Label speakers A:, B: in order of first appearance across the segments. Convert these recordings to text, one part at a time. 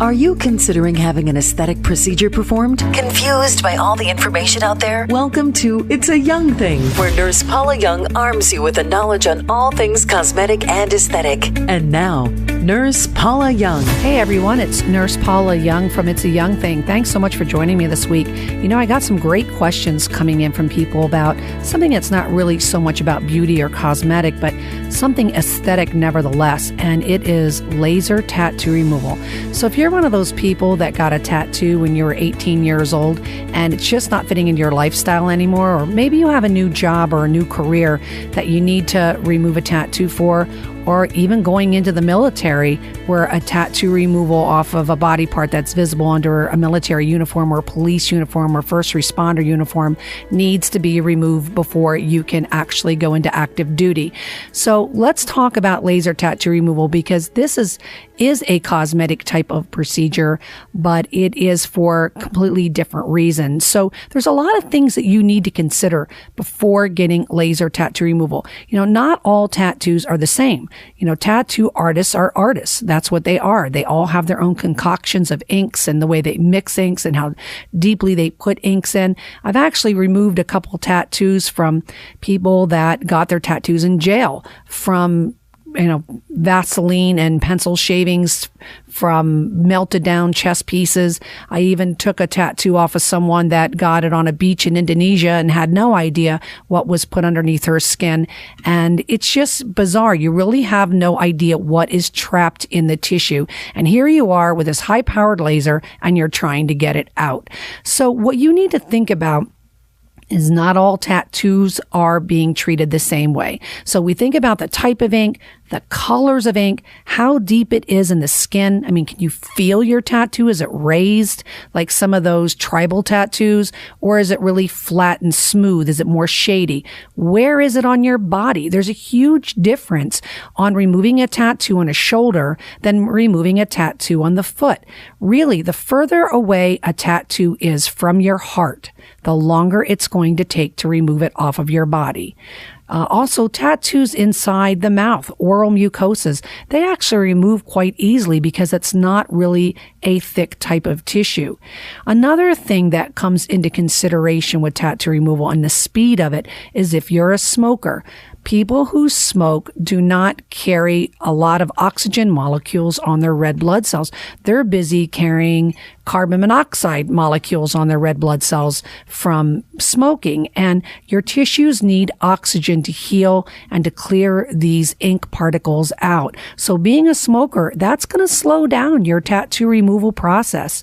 A: Are you considering having an aesthetic procedure performed? Confused by all the information out there? Welcome to It's a Young Thing, where Nurse Paula Young arms you with the knowledge on all things cosmetic and aesthetic. And now, Nurse Paula Young.
B: Hey everyone, it's Nurse Paula Young from It's a Young Thing. Thanks so much for joining me this week. You know, I got some great questions coming in from people about something that's not really so much about beauty or cosmetic, but something aesthetic nevertheless, and it is laser tattoo removal. So if you're one of those people that got a tattoo when you were 18 years old and it's just not fitting into your lifestyle anymore, or maybe you have a new job or a new career that you need to remove a tattoo for, or even going into the military where a tattoo removal off of a body part that's visible under a military uniform or police uniform or first responder uniform needs to be removed before you can actually go into active duty. So let's talk about laser tattoo removal, because this is a cosmetic type of procedure, but it is for completely different reasons. So there's a lot of things that you need to consider before getting laser tattoo removal. You know, not all tattoos are the same. You know, tattoo artists are artists. That's what they are. They all have their own concoctions of inks and the way they mix inks and how deeply they put inks in. I've actually removed a couple tattoos from people that got their tattoos in jail from Vaseline and pencil shavings, from melted down chest pieces. I even took a tattoo off of someone that got it on a beach in Indonesia and had no idea what was put underneath her skin. And it's just bizarre. You really have no idea what is trapped in the tissue. And here you are with this high-powered laser and you're trying to get it out. So what you need to think about is not all tattoos are being treated the same way. So we think about the type of ink, the colors of ink, how deep it is in the skin. I mean, can you feel your tattoo? Is it raised like some of those tribal tattoos? Or is it really flat and smooth? Is it more shady? Where is it on your body? There's a huge difference on removing a tattoo on a shoulder than removing a tattoo on the foot. Really, the further away a tattoo is from your heart, the longer it's going to take to remove it off of your body. Also, tattoos inside the mouth, oral mucosas, they actually remove quite easily because it's not really a thick type of tissue. Another thing that comes into consideration with tattoo removal and the speed of it is if you're a smoker. People who smoke do not carry a lot of oxygen molecules on their red blood cells. They're busy carrying carbon monoxide molecules on their red blood cells from smoking. And your tissues need oxygen to heal and to clear these ink particles out. So being a smoker, that's going to slow down your tattoo removal process.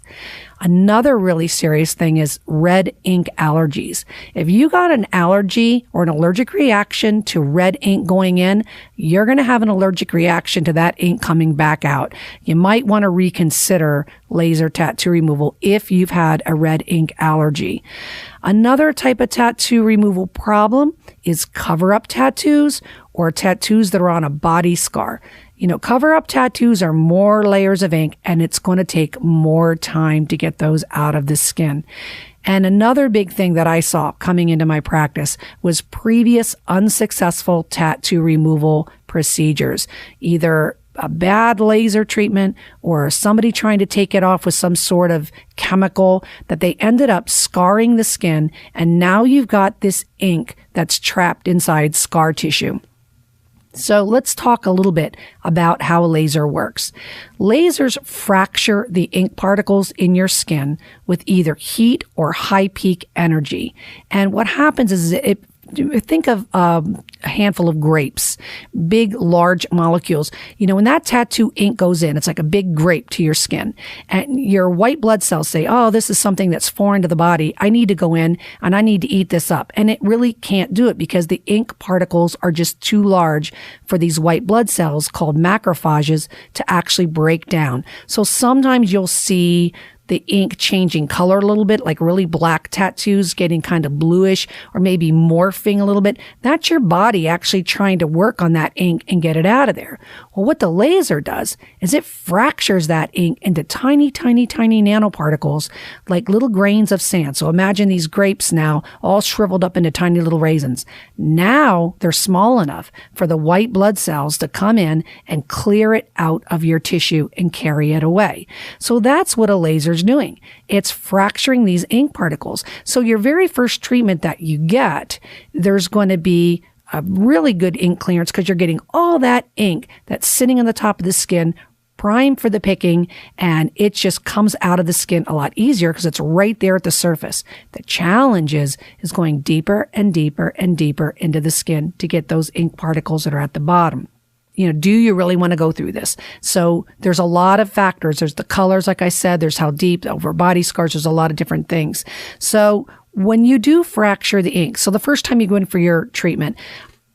B: Another really serious thing is red ink allergies. If you got an allergy or an allergic reaction to red ink going in, you're going to have an allergic reaction to that ink coming back out. You might want to reconsider laser tattoo removal if you've had a red ink allergy. Another type of tattoo removal problem is cover-up tattoos or tattoos that are on a body scar. You know, cover-up tattoos are more layers of ink, and it's going to take more time to get those out of the skin. And another big thing that I saw coming into my practice was previous unsuccessful tattoo removal procedures, either a bad laser treatment or somebody trying to take it off with some sort of chemical that they ended up scarring the skin, and now you've got this ink that's trapped inside scar tissue. So let's talk a little bit about how a laser works. Lasers fracture the ink particles in your skin with either heat or high peak energy. And what happens is think of a handful of grapes, big, large molecules. You know, when that tattoo ink goes in, it's like a big grape to your skin. And your white blood cells say, oh, this is something that's foreign to the body. I need to go in and I need to eat this up. And it really can't do it because the ink particles are just too large for these white blood cells called macrophages to actually break down. So sometimes you'll see the ink changing color a little bit, like really black tattoos getting kind of bluish or maybe morphing a little bit, that's your body actually trying to work on that ink and get it out of there. Well, what the laser does is it fractures that ink into tiny, tiny, tiny nanoparticles, like little grains of sand. So imagine these grapes now all shriveled up into tiny little raisins. Now they're small enough for the white blood cells to come in and clear it out of your tissue and carry it away. So that's what a laser's doing. It's fracturing these ink particles. So your very first treatment that you get, there's going to be a really good ink clearance because you're getting all that ink that's sitting on the top of the skin primed for the picking, and it just comes out of the skin a lot easier because it's right there at the surface. The challenge is going deeper and deeper and deeper into the skin to get those ink particles that are at the bottom. Do you really want to go through this? So there's a lot of factors. There's the colors, like I said, there's how deep, over body scars, there's a lot of different things. So when you do fracture the ink, so the first time you go in for your treatment,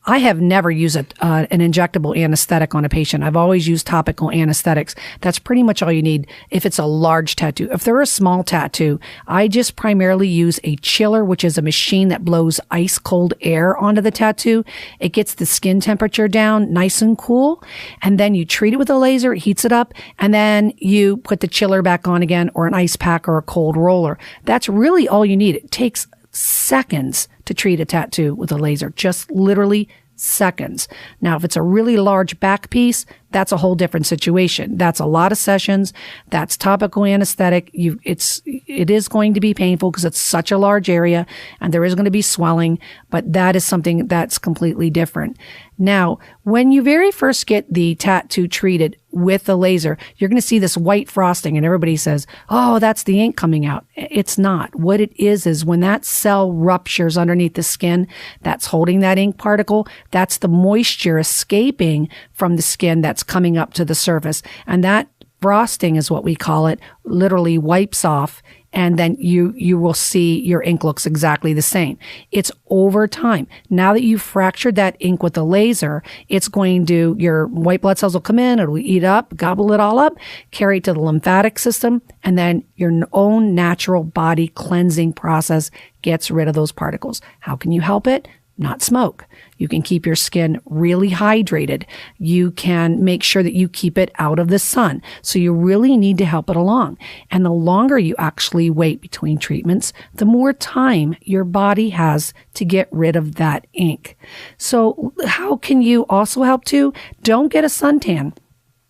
B: I have never used an injectable anesthetic on a patient. I've always used topical anesthetics. That's pretty much all you need if it's a large tattoo. If they're a small tattoo, I just primarily use a chiller, which is a machine that blows ice cold air onto the tattoo. It gets the skin temperature down nice and cool. And then you treat it with a laser, it heats it up, and then you put the chiller back on again, or an ice pack or a cold roller. That's really all you need. It takes seconds to treat a tattoo with a laser, just literally seconds. Now, if it's a really large back piece, that's a whole different situation. That's a lot of sessions. That's topical anesthetic. It is going to be painful because it's such a large area and there is going to be swelling, but that is something that's completely different. Now, when you very first get the tattoo treated with the laser, you're going to see this white frosting and everybody says, oh, that's the ink coming out. It's not. What it is when that cell ruptures underneath the skin that's holding that ink particle, that's the moisture escaping from the skin that's coming up to the surface. And that frosting is what we call it, literally wipes off, and then you will see your ink looks exactly the same. It's over time. Now that you've fractured that ink with the laser, it's going to, your white blood cells will come in, it'll eat up, gobble it all up, carry it to the lymphatic system, and then your own natural body cleansing process gets rid of those particles. How can you help it? Not smoke. You can keep your skin really hydrated. You can make sure that you keep it out of the sun. So you really need to help it along. And the longer you actually wait between treatments, the more time your body has to get rid of that ink. So how can you also help too? Don't get a suntan.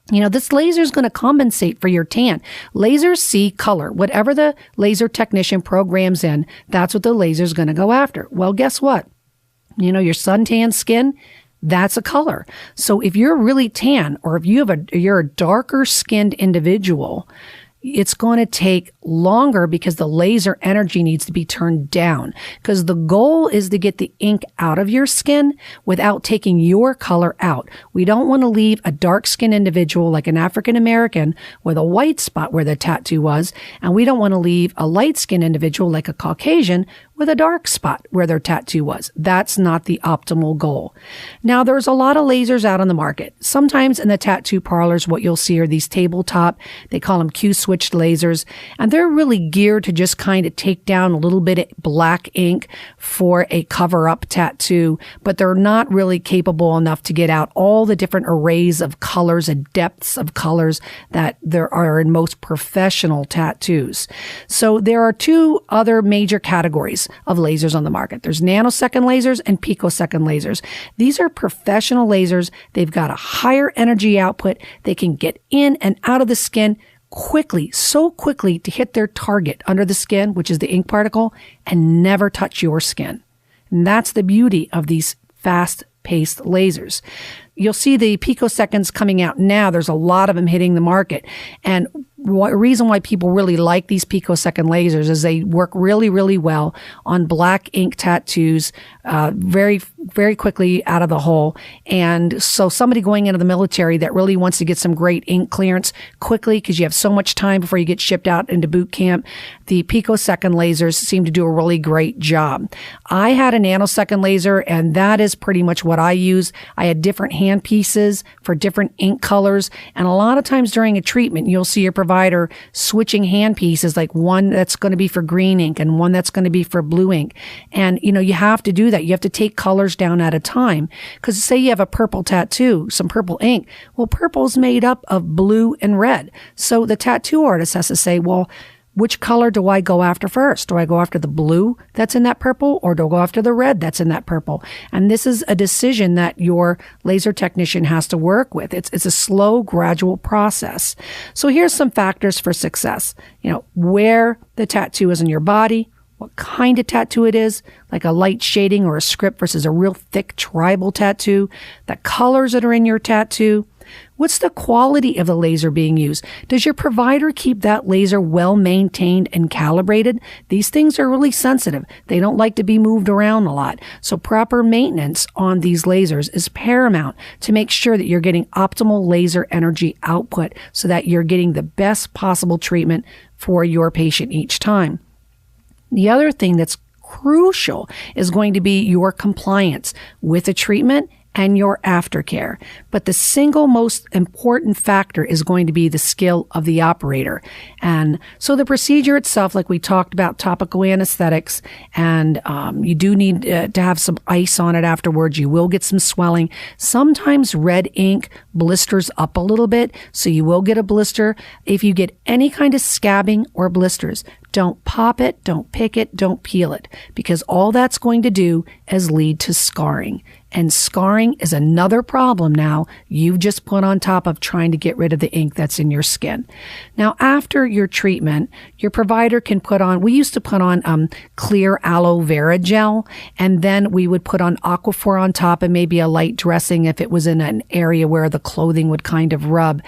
B: This laser is going to compensate for your tan. Lasers see color. Whatever the laser technician programs in, that's what the laser is going to go after. Well, guess what? Your suntan skin, that's a color. So if you're really tan, or if you're a darker skinned individual, it's going to take longer because the laser energy needs to be turned down, because the goal is to get the ink out of your skin without taking your color out. We don't want to leave a dark skinned individual like an African American with a white spot where the tattoo was, and we don't want to leave a light skinned individual like a Caucasian with a dark spot where their tattoo was. That's not the optimal goal. Now, there's a lot of lasers out on the market. Sometimes in the tattoo parlors, what you'll see are these tabletop, they call them Q-switched lasers, and they're really geared to just kind of take down a little bit of black ink for a cover-up tattoo, but they're not really capable enough to get out all the different arrays of colors and depths of colors that there are in most professional tattoos. So there are two other major categories of lasers on the market. There's nanosecond lasers and picosecond lasers. These are professional lasers. They've got a higher energy output. They can get in and out of the skin quickly, so quickly to hit their target under the skin, which is the ink particle, and never touch your skin. And that's the beauty of these fast-paced lasers. You'll see the picoseconds coming out now. There's a lot of them hitting the market. And the reason why people really like these picosecond lasers is they work really, really well on black ink tattoos, very very quickly out of the hole. And so somebody going into the military that really wants to get some great ink clearance quickly, because you have so much time before you get shipped out into boot camp, the picosecond lasers seem to do a really great job. I had a nanosecond laser, and that is pretty much what I use. I had different hand pieces for different ink colors. And a lot of times during a treatment, you'll see your provider switching hand pieces, like one that's going to be for green ink and one that's going to be for blue ink. And, you have to do that. You have to take colors down at a time. Because say you have a purple tattoo, some purple ink. Well, purple's made up of blue and red. So the tattoo artist has to say, well, which color do I go after first? Do I go after the blue that's in that purple, or do I go after the red that's in that purple? And this is a decision that your laser technician has to work with. It's a slow, gradual process. So here's some factors for success. Where the tattoo is in your body, what kind of tattoo it is, like a light shading or a script versus a real thick tribal tattoo, the colors that are in your tattoo. What's the quality of the laser being used? Does your provider keep that laser well maintained and calibrated? These things are really sensitive. They don't like to be moved around a lot. So proper maintenance on these lasers is paramount to make sure that you're getting optimal laser energy output so that you're getting the best possible treatment for your patient each time. The other thing that's crucial is going to be your compliance with the treatment and your aftercare. But the single most important factor is going to be the skill of the operator. And so the procedure itself, like we talked about, topical anesthetics, and you do need to have some ice on it afterwards. You will get some swelling. Sometimes red ink blisters up a little bit, so you will get a blister. If you get any kind of scabbing or blisters, don't pop it, don't pick it, don't peel it, because all that's going to do is lead to scarring. And scarring is another problem now you've just put on top of trying to get rid of the ink that's in your skin. Now, after your treatment, your provider can we used to put on clear aloe vera gel, and then we would put on Aquaphor on top and maybe a light dressing if it was in an area where the clothing would kind of rub.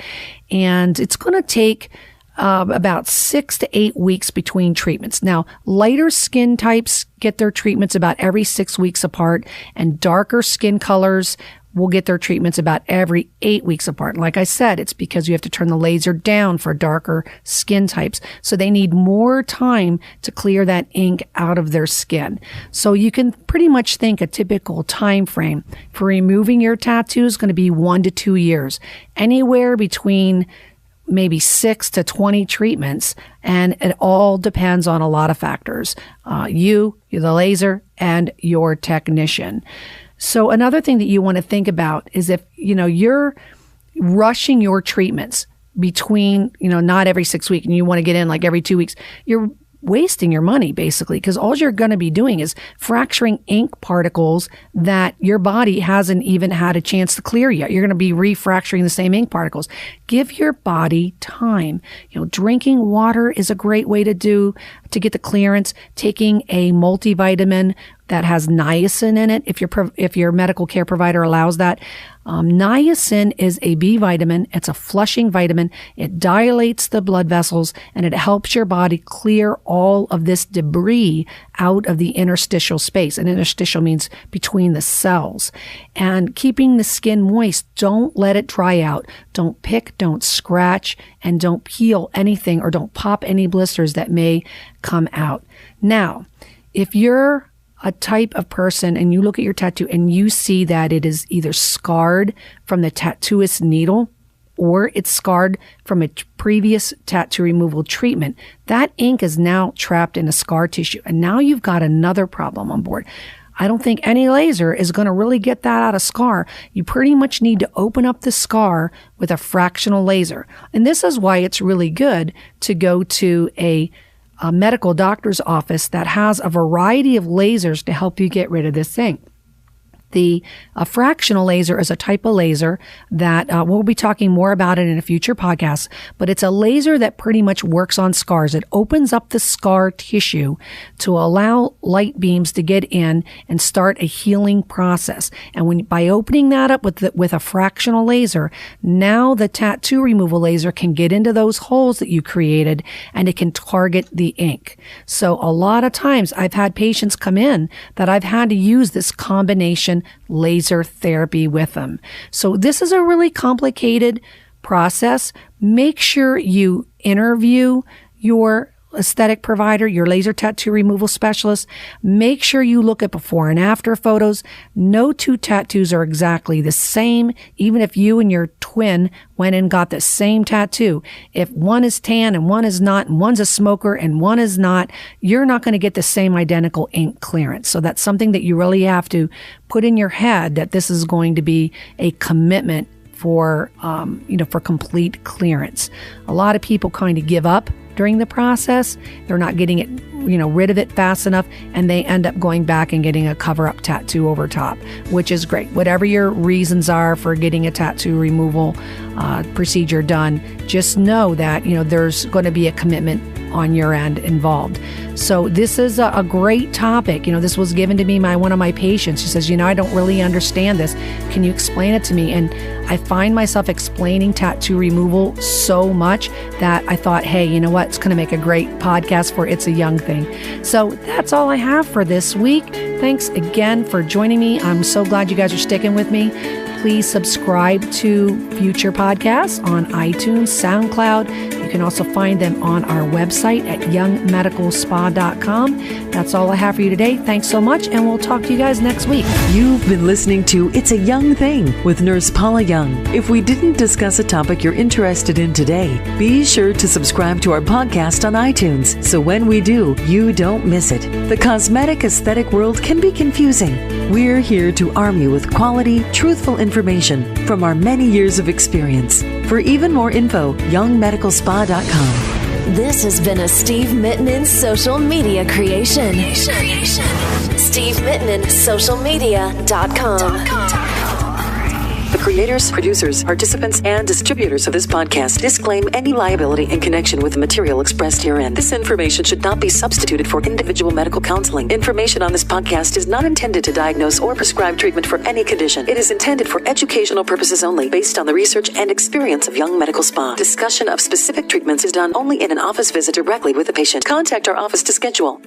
B: And it's going to take about 6 to 8 weeks between treatments. Now, lighter skin types get their treatments about every 6 weeks apart, and darker skin colors will get their treatments about every 8 weeks apart. And like I said, it's because you have to turn the laser down for darker skin types. So they need more time to clear that ink out of their skin. So you can pretty much think a typical time frame for removing your tattoo is going to be 1 to 2 years, anywhere between maybe 6 to 20 treatments, and it all depends on a lot of factors. You, the laser, and your technician. So another thing that you want to think about is if, you're rushing your treatments between, not every 6 weeks, and you want to get in like every 2 weeks, you're wasting your money basically, because all you're going to be doing is fracturing ink particles that your body hasn't even had a chance to clear yet. You're going to be refracturing the same ink particles. Give your body time. Drinking water is a great way to get the clearance. Taking a multivitamin that has niacin in it, if your medical care provider allows that. Niacin is a B vitamin. It's a flushing vitamin. It dilates the blood vessels, and it helps your body clear all of this debris out of the interstitial space. And interstitial means between the cells. And keeping the skin moist, don't let it dry out. Don't pick, don't scratch, and don't peel anything, or don't pop any blisters that may come out. Now, if you're a type of person and you look at your tattoo and you see that it is either scarred from the tattooist's needle or it's scarred from a previous tattoo removal treatment, that ink is now trapped in a scar tissue. And now you've got another problem on board. I don't think any laser is going to really get that out of scar. You pretty much need to open up the scar with a fractional laser. And this is why it's really good to go to a medical doctor's office that has a variety of lasers to help you get rid of this thing. A fractional laser is a type of laser that we'll be talking more about it in a future podcast, but it's a laser that pretty much works on scars. It opens up the scar tissue to allow light beams to get in and start a healing process. And by opening that up with a fractional laser, now the tattoo removal laser can get into those holes that you created, and it can target the ink. So a lot of times I've had patients come in that I've had to use this combination laser therapy with them. So this is a really complicated process. Make sure you interview your aesthetic provider, your laser tattoo removal specialist. Make sure you look at before and after photos. No two tattoos are exactly the same, even if you and your twin went and got the same tattoo. If one is tan and one is not, and one's a smoker and one is not, you're not going to get the same identical ink clearance. So that's something that you really have to put in your head, that this is going to be a commitment for complete clearance. A lot of people kind of give up during the process. They're not getting it, rid of it fast enough, and they end up going back and getting a cover-up tattoo over top, which is great. Whatever your reasons are for getting a tattoo removal procedure done, just know that, there's going to be a commitment on your end involved. So this is a great topic. This was given to me by one of my patients. She says, I don't really understand this. Can you explain it to me? And I find myself explaining tattoo removal so much that I thought, hey, you know what? It's going to make a great podcast for It's a Young Thing. So that's all I have for this week. Thanks again for joining me. I'm so glad you guys are sticking with me. Please subscribe to future podcasts on iTunes, SoundCloud. You can also find them on our website at youngmedicalspa.com. That's all I have for you today. Thanks so much, and we'll talk to you guys next week.
A: You've been listening to It's a Young Thing with Nurse Paula Young. If we didn't discuss a topic you're interested in today, be sure to subscribe to our podcast on iTunes, so when we do, you don't miss it. The cosmetic aesthetic world can be confusing. We're here to arm you with quality, truthful information from our many years of experience. For even more info, youngmedicalspa.com.
C: This has been a Steve Mittinen social media creation. SteveMittenensocialmedia.com.
A: The creators, producers, participants, and distributors of this podcast disclaim any liability in connection with the material expressed herein. This information should not be substituted for individual medical counseling. Information on this podcast is not intended to diagnose or prescribe treatment for any condition. It is intended for educational purposes only, based on the research and experience of Young Medical Spa. Discussion of specific treatments is done only in an office visit directly with the patient. Contact our office to schedule.